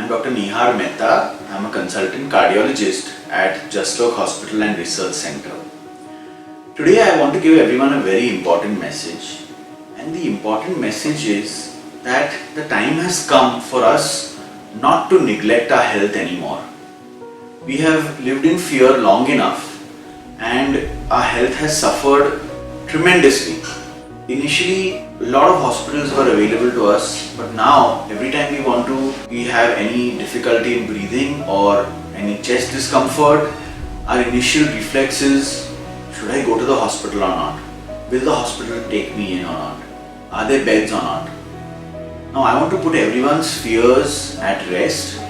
I'm Dr. Nihar Mehta. I'm a consultant cardiologist at Jaslok Hospital and Research Center. Today I want to give everyone a very important message, and the important message is that the time has come for us not to neglect our health anymore. We have lived in fear long enough and our health has suffered tremendously. Initially, a lot of hospitals were available to us, but now every time we have any difficulty in breathing or any chest discomfort, our initial reflex is, should I go to the hospital or not? Will the hospital take me in or not? Are there beds or not? Now I want to put everyone's fears at rest,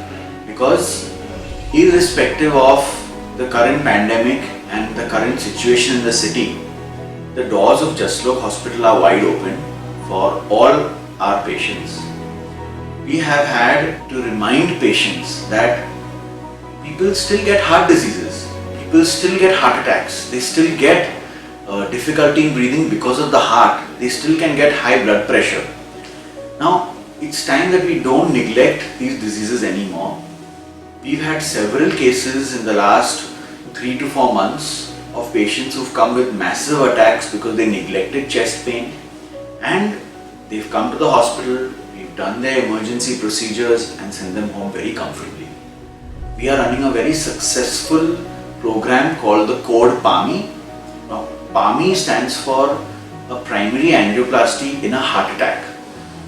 because irrespective of the current pandemic and the current situation in the city, the doors of Jaslok Hospital are wide open for all our patients. We have had to remind patients that people still get heart diseases, people still get heart attacks, they still get difficulty in breathing because of the heart, they still can get high blood pressure. Now, it's time that we don't neglect these diseases anymore. We've had several cases in the last 3 to 4 months of patients who've come with massive attacks because they neglected chest pain, and they've come to the hospital, we've done their emergency procedures and sent them home very comfortably. We are running a very successful program called the Code PAMI. Now, PAMI stands for a primary angioplasty in a heart attack,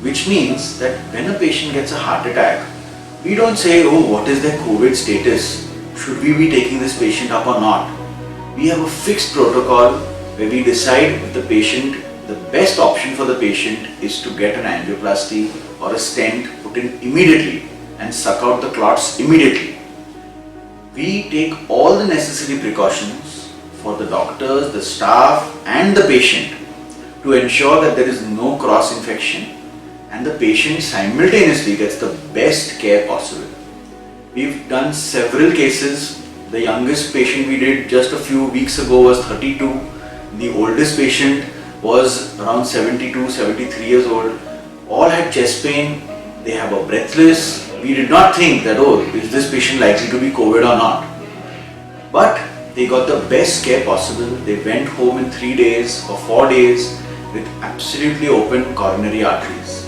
which means that when a patient gets a heart attack, we don't say, oh, what is their COVID status? Should we be taking this patient up or not? We have a fixed protocol where we decide if the best option for the patient is to get an angioplasty or a stent put in immediately and suck out the clots immediately. We take all the necessary precautions for the doctors, the staff and the patient to ensure that there is no cross infection and the patient simultaneously gets the best care possible. We've done several cases. The youngest patient we did just a few weeks ago was 32. The oldest patient was around 72, 73 years old. All had chest pain. They have a breathless. We did not think that, oh, is this patient likely to be COVID or not? But they got the best care possible. They went home in 3 days or 4 days with absolutely open coronary arteries.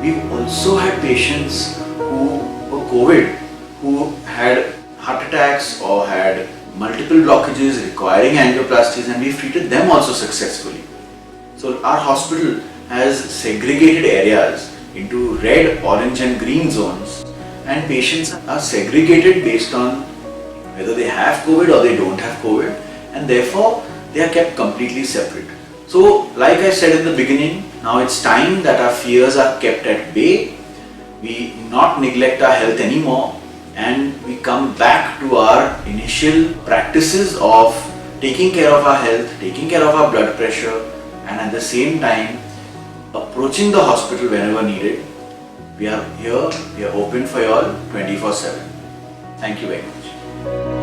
We've also had patients who were COVID, who had heart attacks or had multiple blockages requiring angioplasties, and we've treated them also successfully. So our hospital has segregated areas into red, orange and green zones, and patients are segregated based on whether they have COVID or they don't have COVID, and therefore they are kept completely separate. So, like I said in the beginning, now it's time that our fears are kept at bay, we not neglect our health anymore, and we come back to our initial practices of taking care of our health, taking care of our blood pressure, and at the same time approaching the hospital whenever needed. We are here, we are open for you all 24/7. Thank you very much.